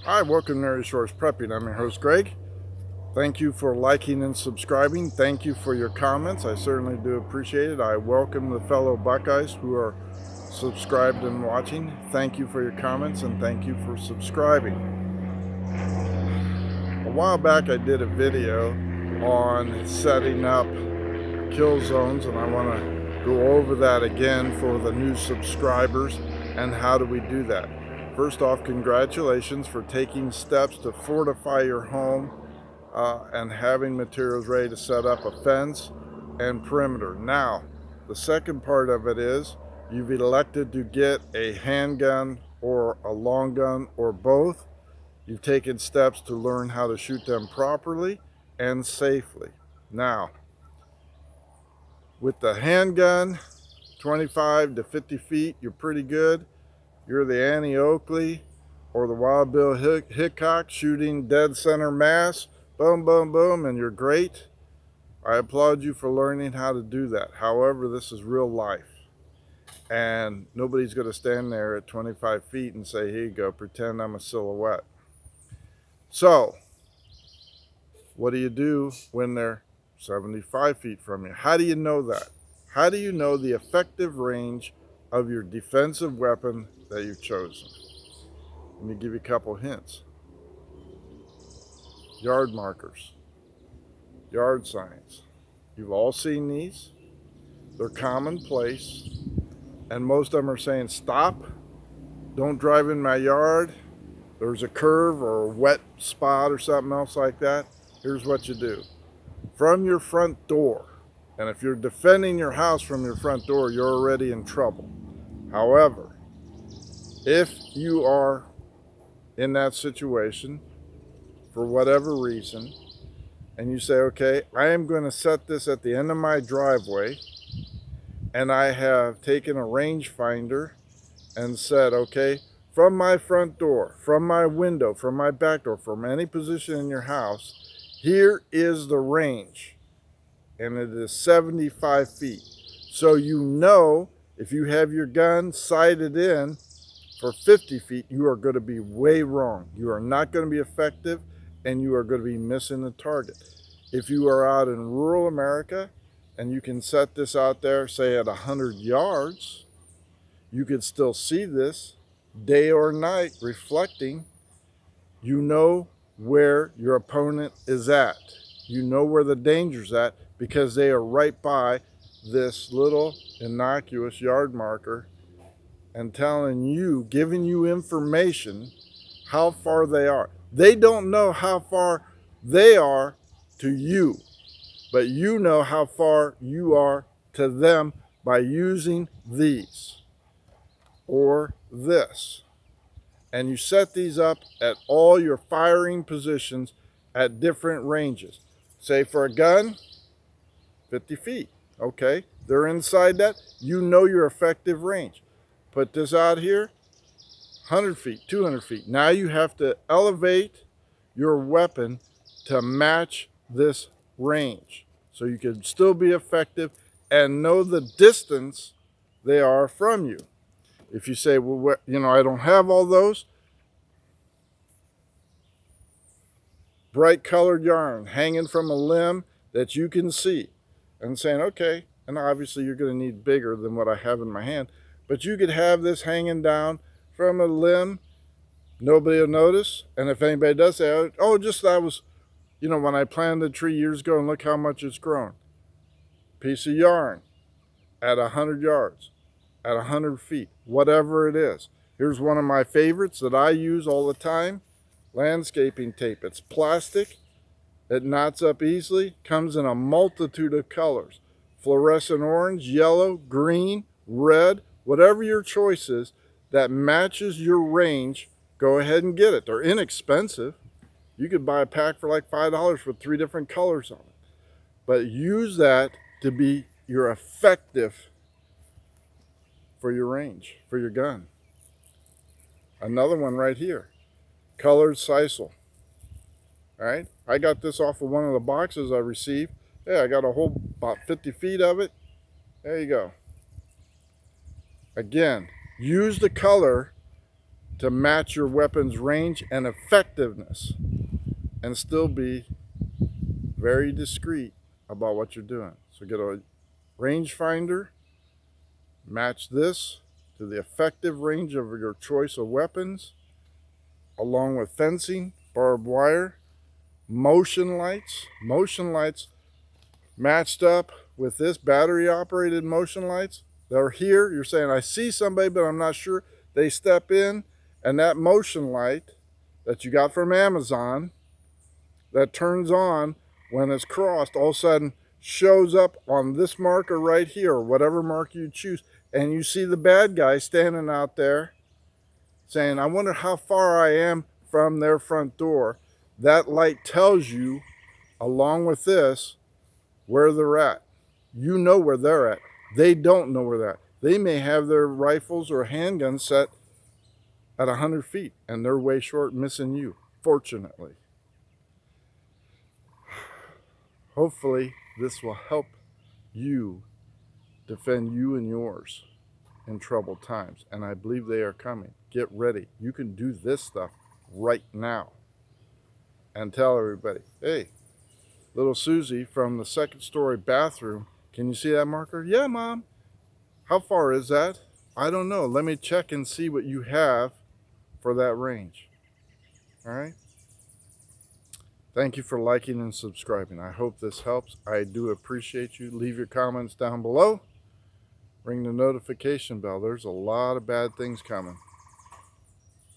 Hi, welcome to Nerdy Shores Prepping. I'm your host, Greg. Thank you for liking and subscribing. Thank you for your comments. I certainly do appreciate it. I welcome the fellow Buckeyes who are subscribed and watching. Thank you for your comments and thank you for subscribing. A while back, I did a video on setting up kill zones, and I want to go over that again for the new subscribers and how do we do that. First off, congratulations for taking steps to fortify your home and having materials ready to set up a fence and perimeter. Now, the second part of it is you've elected to get a handgun or a long gun or both. You've taken steps to learn how to shoot them properly and safely. Now, with the handgun, 25 to 50 feet, you're pretty good. You're the Annie Oakley or the Wild Bill Hickok shooting dead center mass, boom, boom, boom, and you're great. I applaud you for learning how to do that. However, this is real life. And nobody's going to stand there at 25 feet and say, here you go, pretend I'm a silhouette. So, what do you do when they're 75 feet from you? How do you know that? How do you know the effective range of your defensive weapon that you've chosen? Let me give you a couple hints. Yard markers, yard signs. You've all seen these. They're commonplace. And most of them are saying, stop, don't drive in my yard. There's a curve or a wet spot or something else like that. Here's what you do. From your front door, and if you're defending your house from your front door, you're already in trouble. However, if you are in that situation for whatever reason, and you say, okay, I am going to set this at the end of my driveway, and I have taken a rangefinder and said, okay, from my front door, from my window, from my back door, from any position in your house, here is the range, and it is 75 feet. So you know if you have your gun sighted in for 50 feet, you are going to be way wrong. You are not going to be effective, and you are going to be missing the target. If you are out in rural America and you can set this out there, say at 100 yards, you could still see this day or night reflecting. You know where your opponent is at. You know where the danger's at because they are right by this little innocuous yard marker and telling you, giving you information how far they are. They don't know how far they are to you, but you know how far you are to them by using these or this. And you set these up at all your firing positions at different ranges. Say for a gun, 50 feet. Okay, they're inside that. You know your effective range. Put this out here, 100 feet, 200 feet. Now you have to elevate your weapon to match this range so you can still be effective and know the distance they are from you. If you say, well, I don't have all those, bright colored yarn hanging from a limb that you can see and saying, okay, and obviously you're going to need bigger than what I have in my hand, but you could have this hanging down from a limb. Nobody will notice. And if anybody does say, oh, just that was, when I planted the tree years ago and look how much it's grown. Piece of yarn at 100 yards, at 100 feet, whatever it is. Here's one of my favorites that I use all the time. Landscaping tape. It's plastic. It knots up easily. Comes in a multitude of colors. Fluorescent orange, yellow, green, red, whatever your choice is that matches your range, go ahead and get it. They're inexpensive. You could buy a pack for like $5 with 3 different colors on it. But use that to be your effective for your range, for your gun. Another one right here. Colored sisal. All right, I got this off of one of the boxes I received. Yeah, I got a whole about 50 feet of it. There you go. Again, use the color to match your weapon's range and effectiveness and still be very discreet about what you're doing. So get a rangefinder, match this to the effective range of your choice of weapons, along with fencing, barbed wire, motion lights matched up with this battery operated motion lights. They're here. You're saying, I see somebody, but I'm not sure. They step in, and that motion light that you got from Amazon that turns on when it's crossed, all of a sudden shows up on this marker right here, or whatever mark you choose, and you see the bad guy standing out there saying, I wonder how far I am from their front door. That light tells you, along with this, where they're at. You know where they're at. They don't know where they're at. They may have their rifles or handguns set at 100 feet, and they're way short, missing you, fortunately. Hopefully, this will help you defend you and yours in troubled times, and I believe they are coming. Get ready. You can do this stuff right now and tell everybody, hey, little Susie from the second story bathroom, can you see that marker? Yeah, Mom. How far is that? I don't know. Let me check and see what you have for that range. All right? Thank you for liking and subscribing. I hope this helps. I do appreciate you. Leave your comments down below. Ring the notification bell. There's a lot of bad things coming.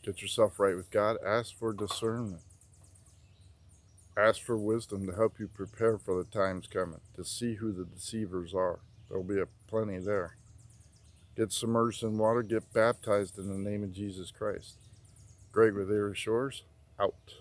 Get yourself right with God. Ask for discernment. Ask for wisdom to help you prepare for the times coming, to see who the deceivers are. There'll be plenty there. Get submerged in water. Get baptized in the name of Jesus Christ. Greg with Erie Shores, out.